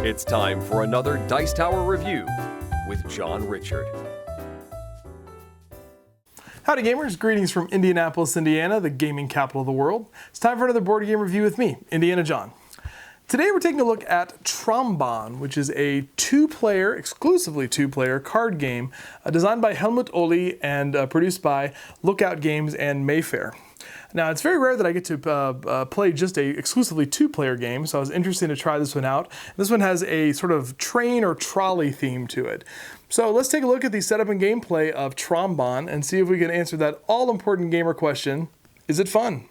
It's time for another Dice Tower review with John Richard. Howdy gamers, greetings from Indianapolis, Indiana, the gaming capital of the world. It's time for another board game review with me, Indiana John. Today we're taking a look at Trambahn, which is a exclusively two-player card game designed by Helmut Olli and produced by Lookout Games and Mayfair. Now, it's very rare that I get to play just a exclusively two-player game, so I was interested to try this one out. This one has a sort of train or trolley theme to it. So let's take a look at the setup and gameplay of Trambahn and see if we can answer that all-important gamer question, is it fun?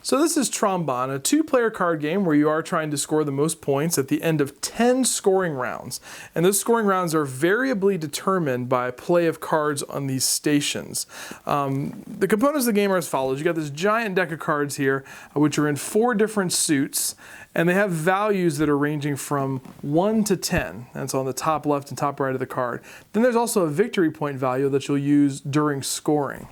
So this is Trambahn, a two-player card game where you are trying to score the most points at the end of 10 scoring rounds. And those scoring rounds are variably determined by play of cards on these stations. The components of the game are as follows. You got this giant deck of cards here, which are in 4 different suits, and they have values that are ranging from 1 to 10. That's on the top left and top right of the card. Then there's also a victory point value that you'll use during scoring.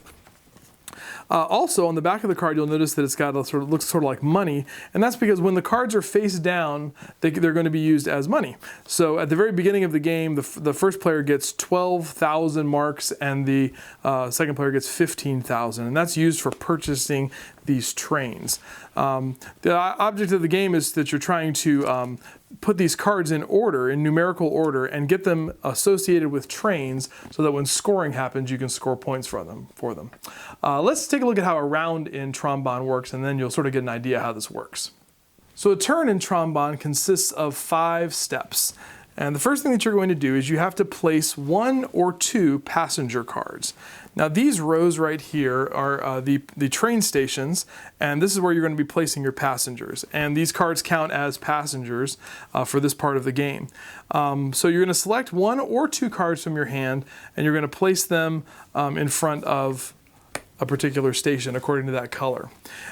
Also, on the back of the card, you'll notice that it's got a looks sort of like money, and that's because when the cards are face down, they're going to be used as money. So at the very beginning of the game, the first player gets 12,000 marks, and the second player gets 15,000, and that's used for purchasing these trains. The object of the game is that you're trying to put these cards in order, in numerical order, and get them associated with trains so that when scoring happens, you can score points for them. Let's take a look at how a round in Trambahn works, and then you'll sort of get an idea how this works. So a turn in Trambahn consists of 5 steps. And the first thing that you're going to do is you have to place 1 or 2 passenger cards. Now these rows right here are the train stations, and this is where you're going to be placing your passengers. And these cards count as passengers for this part of the game. So you're going to select 1 or 2 cards from your hand, and you're going to place them in front of a particular station according to that color.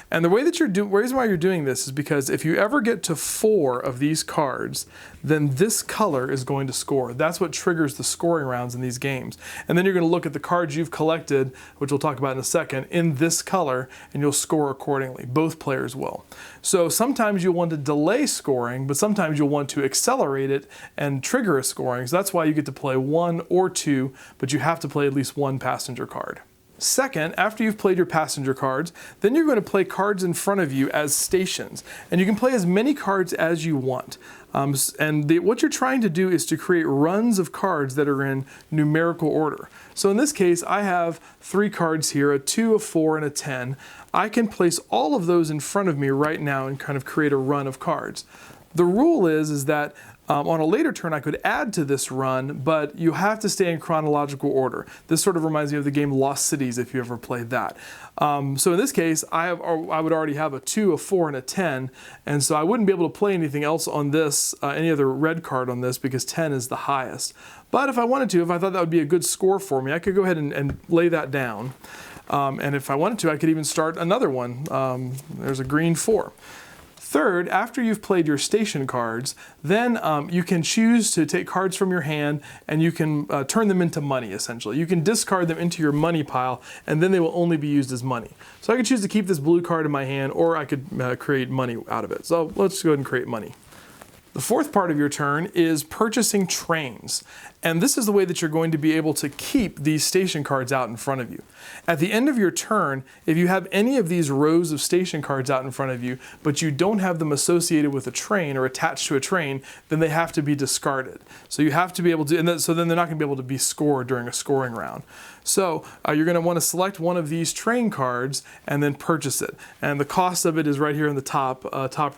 And the way that reason why you're doing this is because if you ever get to 4 of these cards, then this color is going to score. That's what triggers the scoring rounds in these games. And then you're going to look at the cards you've collected, which we'll talk about in a second, in this color, and you'll score accordingly. Both players will. So sometimes you'll want to delay scoring, but sometimes you'll want to accelerate it and trigger a scoring. So that's why you get to play 1 or 2, but you have to play at least 1 passenger card. Second, after you've played your passenger cards, then you're going to play cards in front of you as stations. And you can play as many cards as you want. What you're trying to do is to create runs of cards that are in numerical order. So in this case, I have 3 cards here, a 2, a 4, and a 10. I can place all of those in front of me right now and kind of create a run of cards. The rule is that on a later turn, I could add to this run, but you have to stay in chronological order. This sort of reminds me of the game Lost Cities, if you ever played that. So in this case, I would already have a 2, a 4, and a 10, and so I wouldn't be able to play anything else on this, any other red card on this, because 10 is the highest. But if I wanted to, if I thought that would be a good score for me, I could go ahead and lay that down. And if I wanted to, I could even start another one. There's a green 4. Third, after you've played your station cards, then you can choose to take cards from your hand and you can turn them into money, essentially. You can discard them into your money pile, and then they will only be used as money. So I could choose to keep this blue card in my hand, or I could create money out of it. So let's go ahead and create money. The fourth part of your turn is purchasing trains. And this is the way that you're going to be able to keep these station cards out in front of you. At the end of your turn, if you have any of these rows of station cards out in front of you, but you don't have them associated with a train or attached to a train, then they have to be discarded. So you have to be able to, so then they're not going to be able to be scored during a scoring round. So you're going to want to select one of these train cards and then purchase it. And the cost of it is right here in the top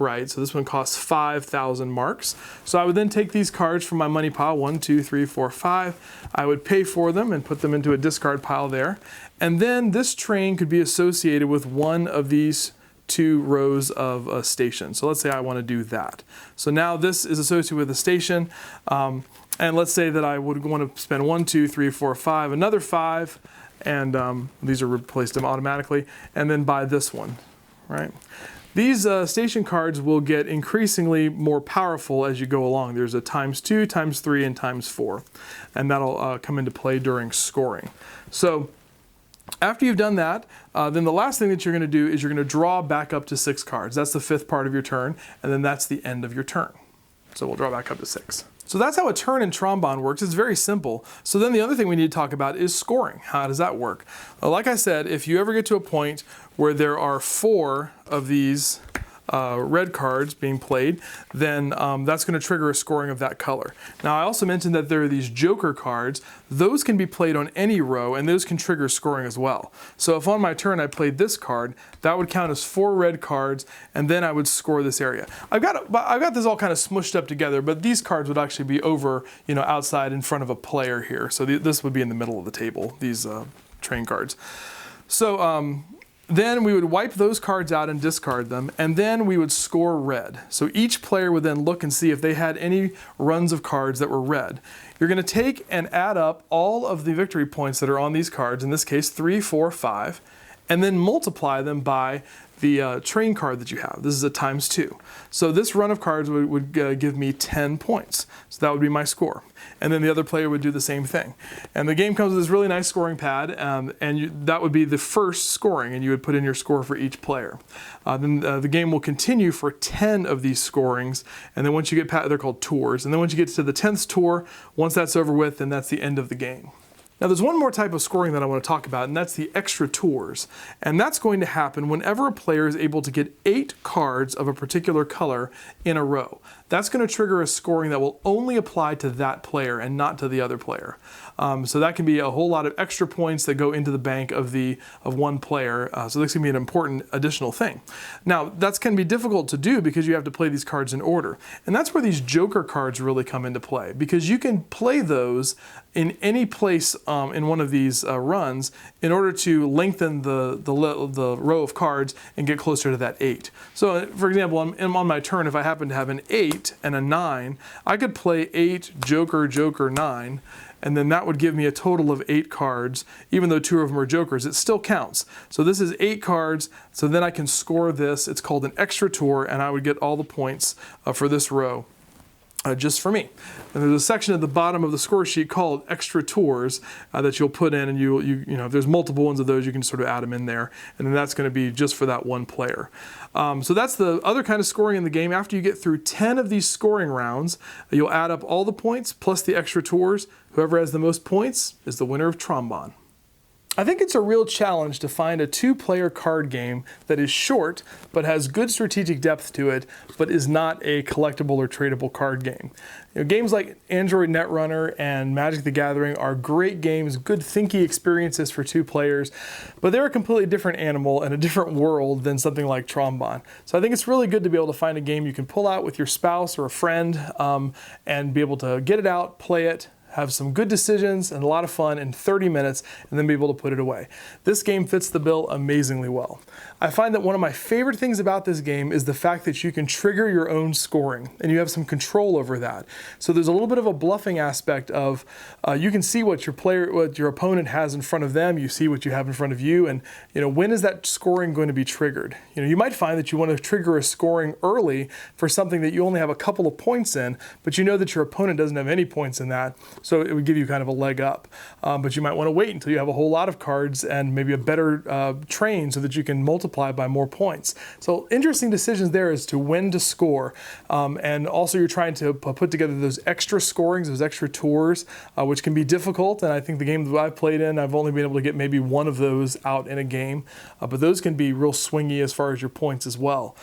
right. So this one costs 5,000 marks. So I would then take these cards from my money pile, 1, 2, 3, 4, 5. I would pay for them and put them into a discard pile there. And then this train could be associated with one of these 2 rows of stations. So let's say I want to do that. So now this is associated with a station. And let's say that I would want to spend 1, 2, 3, 4, 5, another 5, and these are replaced automatically, and then buy this one, right? These station cards will get increasingly more powerful as you go along. There's a ×2, ×3, and ×4, and that'll come into play during scoring. So after you've done that, then the last thing that you're going to do is you're going to draw back up to 6 cards. That's the 5th part of your turn, and then that's the end of your turn. So we'll draw back up to 6. So that's how a turn in Trambahn works. It's very simple. So then the other thing we need to talk about is scoring. How does that work? Well, like I said, if you ever get to a point where there are 4 of these red cards being played, then that's going to trigger a scoring of that color. Now, I also mentioned that there are these joker cards. Those can be played on any row, and those can trigger scoring as well. So if on my turn I played this card, that would count as 4 red cards, and then I would score this area. I've got this all kind of smushed up together, but these cards would actually be over, outside in front of a player here. So this would be in the middle of the table, these train cards. So then we would wipe those cards out and discard them, and then we would score red. So each player would then look and see if they had any runs of cards that were red. You're going to take and add up all of the victory points that are on these cards, in this case 3, 4, 5, and then multiply them by the train card that you have. This is a ×2. So this run of cards would give me 10 points. So that would be my score. And then the other player would do the same thing. And the game comes with this really nice scoring pad, and that would be the first scoring, and you would put in your score for each player. Then the game will continue for 10 of these scorings, and then once you get past, they're called tours, and then once you get to the 10th tour, once that's over with, then that's the end of the game. Now there's one more type of scoring that I want to talk about, and that's the extra tours. And that's going to happen whenever a player is able to get 8 cards of a particular color in a row. That's going to trigger a scoring that will only apply to that player and not to the other player. So that can be a whole lot of extra points that go into the bank of one player. So this can be an important additional thing. Now that's can be difficult to do because you have to play these cards in order. And that's where these joker cards really come into play, because you can play those in any place in one of these runs in order to lengthen the row of cards and get closer to that 8. So for example, on my turn, if I happen to have an 8 and a 9, I could play 8 joker, joker, 9, and then that would give me a total of 8 cards. Even though 2 of them are jokers, it still counts. So this is 8 cards, so then I can score this. It's called an extra tour, and I would get all the points for this row. Just for me. And there's a section at the bottom of the score sheet called extra tours that you'll put in, and you know, if there's multiple ones of those, you can sort of add them in there, and then that's going to be just for that one player. So that's the other kind of scoring in the game. After you get through 10 of these scoring rounds, you'll add up all the points plus the extra tours. Whoever has the most points is the winner of Trambahn. I think it's a real challenge to find a 2-player card game that is short but has good strategic depth to it, but is not a collectible or tradable card game. Games like Android Netrunner and Magic the Gathering are great games, good thinky experiences for 2 players, but they're a completely different animal and a different world than something like Trambahn. So I think it's really good to be able to find a game you can pull out with your spouse or a friend and be able to get it out, play it, have some good decisions and a lot of fun in 30 minutes, and then be able to put it away. This game fits the bill amazingly well. I find that one of my favorite things about this game is the fact that you can trigger your own scoring, and you have some control over that. So there's a little bit of a bluffing aspect of you can see what your opponent has in front of them, you see what you have in front of you, and when is that scoring going to be triggered? You might find that you want to trigger a scoring early for something that you only have a couple of points in, but you know that your opponent doesn't have any points in that. So it would give you kind of a leg up. But you might want to wait until you have a whole lot of cards and maybe a better train so that you can multiply by more points. So interesting decisions there as to when to score. And also you're trying to put together those extra scorings, those extra tours, which can be difficult. And I think the games that I've played in, I've only been able to get maybe one of those out in a game. But those can be real swingy as far as your points as well.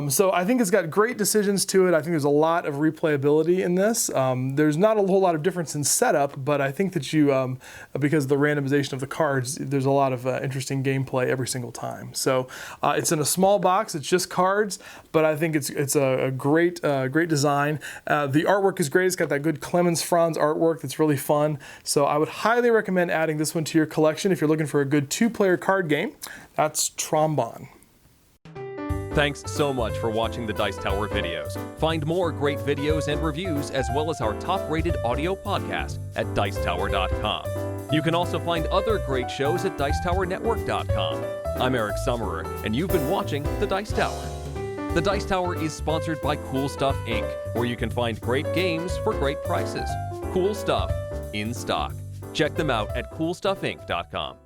So I think it's got great decisions to it. I think there's a lot of replayability in this. There's not a whole lot of difference in setup, but I think that you, because of the randomization of the cards, there's a lot of interesting gameplay every single time. So it's in a small box. It's just cards, but I think it's a great design. The artwork is great. It's got that good Clemens Franz artwork that's really fun. So I would highly recommend adding this one to your collection if you're looking for a good 2-player card game. That's Trambahn. Thanks so much for watching the Dice Tower videos. Find more great videos and reviews, as well as our top-rated audio podcast at Dicetower.com. You can also find other great shows at Dicetowernetwork.com. I'm Eric Summerer, and you've been watching the Dice Tower. The Dice Tower is sponsored by Cool Stuff Inc., where you can find great games for great prices. Cool Stuff, in stock. Check them out at coolstuffinc.com.